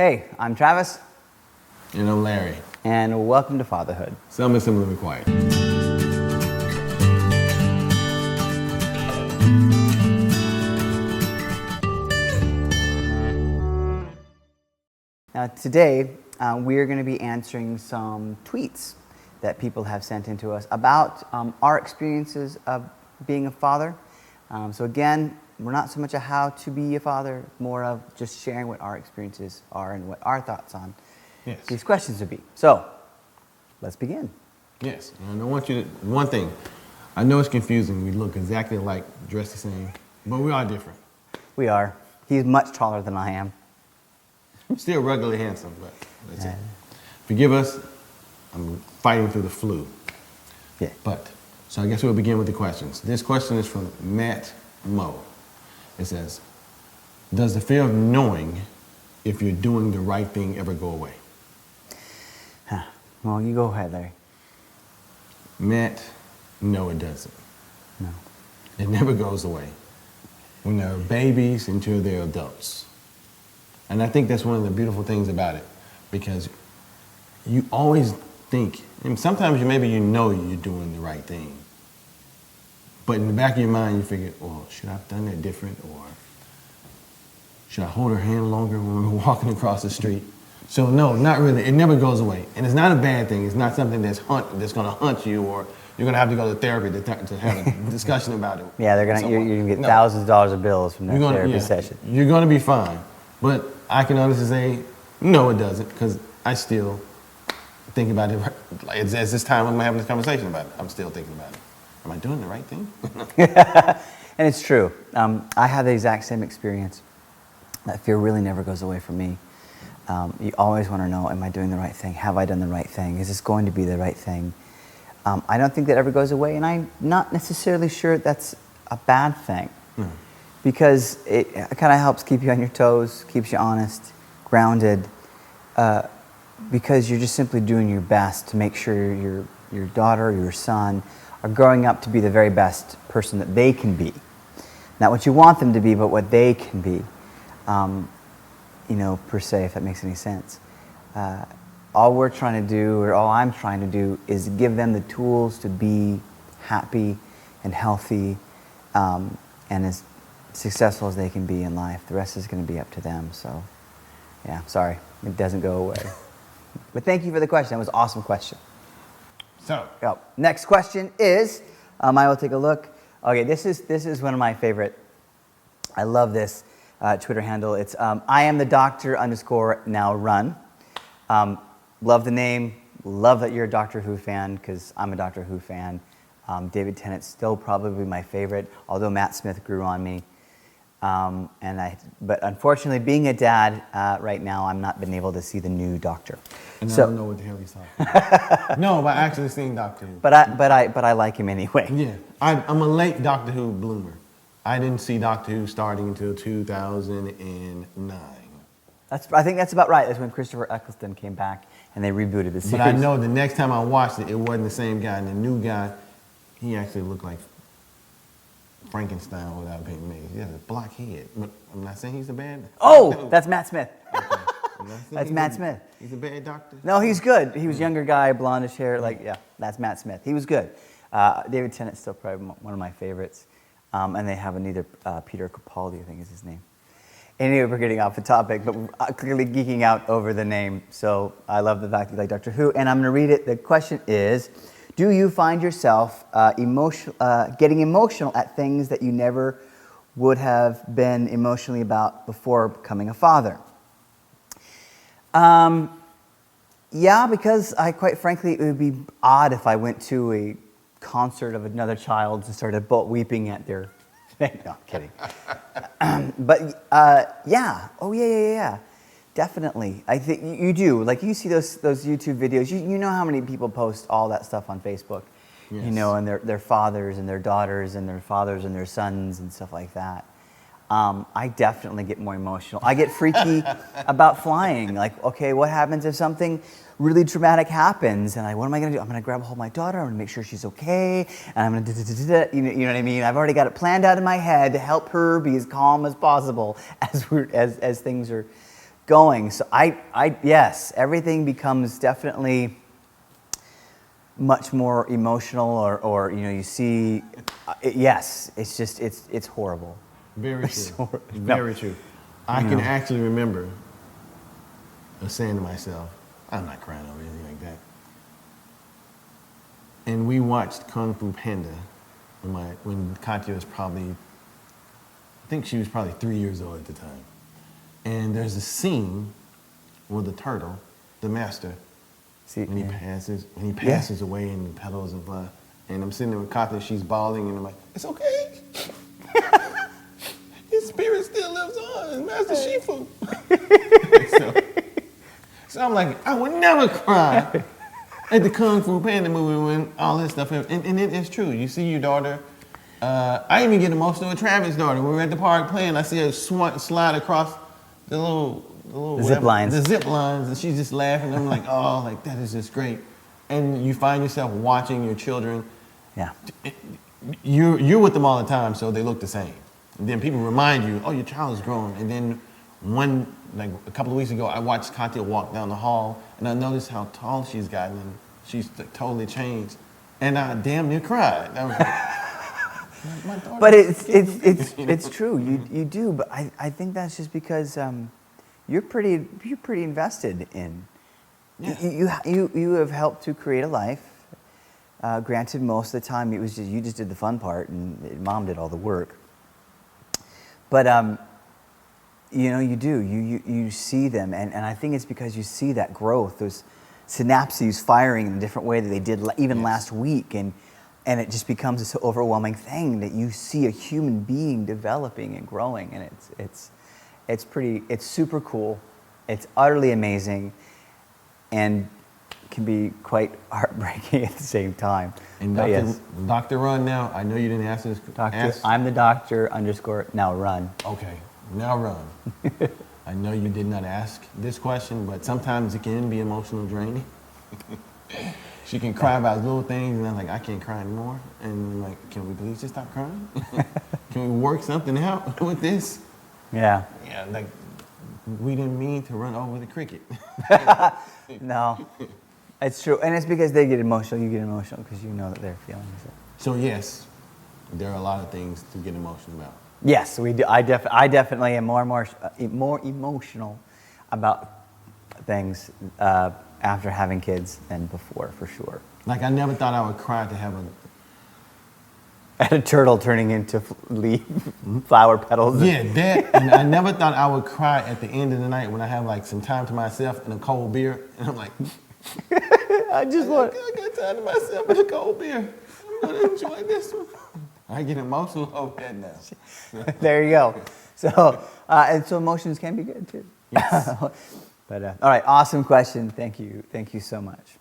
Hey, I'm Travis. And I'm Larry. And welcome to Fatherhood. Something simply required. Now today, we're going to be answering some tweets that people have sent in to us about our experiences of being a father. So again, we're not so much a how to be a father, more of just sharing what our experiences are and what our thoughts on these questions would be. So, let's begin. Yes, and I want you to, one thing, I know it's confusing, we look exactly alike, dressed the same, but we are different. We are. He's much taller than I am. I'm still ruggedly handsome, but that's it. Forgive us, I'm fighting through the flu. Yeah. So I guess we'll begin with the questions. This question is from Matt Moe. It says, does the fear of knowing if you're doing the right thing ever go away? Well, you go ahead, Larry. Matt, no, it doesn't. No. It never goes away. When they're babies until they're adults. And I think that's one of the beautiful things about it, because you always think, and sometimes maybe you know you're doing the right thing, but in the back of your mind you figure, well, should I have done that different, or should I hold her hand longer when we're walking across the street? So no, not really. It never goes away, and it's not a bad thing. It's not something that's going to hunt you, or you're going to have to go to therapy to have a discussion about it. Yeah, you're going to get thousands of dollars of bills from that therapy session. You're going to be fine, but I can honestly say, no, it doesn't, because I still think about it. Like, as this time I'm having this conversation about it, I'm still thinking about it. Am I doing the right thing? And it's true. I have the exact same experience. That fear really never goes away from me. You always want to know, am I doing the right thing? Have I done the right thing? Is this going to be the right thing? I don't think that ever goes away, and I'm not necessarily sure that's a bad thing. Because it kind of helps keep you on your toes, keeps you honest, grounded, because you're just simply doing your best to make sure your daughter or your son are growing up to be the very best person that they can be. Not what you want them to be, but what they can be, per se, if that makes any sense. All we're trying to do, or all I'm trying to do, is give them the tools to be happy and healthy, and as successful as they can be in life. The rest is going to be up to them. So, yeah, sorry, it doesn't go away. But thank you for the question. That was an awesome question. So, next question is, I will take a look. Okay, this is one of my favorite. I love this Twitter handle. It's I am the doctor _now run. Love the name. Love that you're a Doctor Who fan, because I'm a Doctor Who fan. David Tennant's still probably my favorite, although Matt Smith grew on me. But unfortunately, being a dad right now, I'm not been able to see the new Doctor. And I don't know what the hell he's talking about. No, but I actually seen Doctor Who. But I like him anyway. Yeah, I'm a late Doctor Who bloomer. I didn't see Doctor Who starting until 2009. I think that's about right. That's when Christopher Eccleston came back and they rebooted the series. But I know the next time I watched it, it wasn't the same guy. And the new guy, he actually looked like Frankenstein without being made. He had a black head. But I'm not saying he's a bad. Oh, that's Matt Smith. Okay. That's Matt Smith. He's a bad doctor? No, he's good. He was a younger guy, blondish hair. That's Matt Smith. He was good. David Tennant's still probably one of my favorites. And they have another Peter Capaldi, I think is his name. Anyway, we're getting off the topic, but we're clearly geeking out over the name. So I love the fact that you like Doctor Who. And I'm going to read it. The question is, do you find yourself getting emotional at things that you never would have been emotionally about before becoming a father? Yeah, because quite frankly, it would be odd if I went to a concert of another child and started weeping at their thing. No, I'm kidding. But yeah. Oh, yeah. Definitely. I think you do. Like, you see those YouTube videos. You know how many people post all that stuff on Facebook. Yes. And their fathers and their daughters and their fathers and their sons and stuff like that. I definitely get more emotional. I get freaky about flying. Like, okay, what happens if something really traumatic happens? And what am I going to do? I'm going to grab a hold of my daughter. I'm going to make sure she's okay. And I'm going to you know what I mean? I've already got it planned out in my head to help her be as calm as possible as things are going. So yes, everything becomes definitely much more emotional, or you see, yes, it's just it's horrible. Very It's true. horrible. Very true. I can No. actually remember saying to myself, I'm not crying over anything like that. And we watched Kung Fu Panda when Katya was probably, I think she was probably 3 years old at the time. And there's a scene with the turtle, the master, See, when he yeah. passes away in the petals of and I'm sitting there with Katya, she's bawling, and I'm like, it's okay. His spirit still lives on, Master Shifu. so I'm like, I would never cry at the Kung Fu Panda movie when all this stuff, and it is true. You see your daughter. I even get emotional with Travis' daughter. When we're at the park playing, I see her slide across the little zip lines. The zip lines, and she's just laughing. I'm like, oh, like that is just great. And you find yourself watching your children. Yeah. You're with them all the time, so they look the same. And then people remind you, oh, your child is growing. And then a couple of weeks ago, I watched Katya walk down the hall, and I noticed how tall she's gotten, and she's totally changed. And I damn near cried. I was like, my daughter. But it's true. You do. But I think that's just because you're pretty invested in. Yeah. You have helped to create a life. Granted, most of the time you just did the fun part, and mom did all the work. But you do. You see them, and I think it's because you see that growth, those synapses firing in a different way that they did even last week, and it just becomes this overwhelming thing that you see a human being developing and growing, and it's super cool. It's utterly amazing, and can be quite heartbreaking at the same time. And But Dr. Run now, I know you didn't ask this. I'm the doctor _ now run. Okay, now run. I know you did not ask this question, but sometimes it can be emotional draining. She can cry about little things, and I'm like, I can't cry anymore. And I'm like, can we please just stop crying? Can we work something out with this? Yeah. Yeah, like, we didn't mean to run over the cricket. No. It's true, and it's because they get emotional. You get emotional because you know that they're feeling it. So yes, there are a lot of things to get emotional about. Yes, we do. I definitely am more emotional about things after having kids than before, for sure. Like, I never thought I would cry to have At a turtle turning into flower petals. Yeah, that. And I never thought I would cry at the end of the night when I have like some time to myself and a cold beer, and I'm like, I got time to myself and a cold beer. I'm gonna enjoy this one. I get emotional over that now. There you go. So, and so emotions can be good too. Yes. But all right, awesome question. Thank you so much.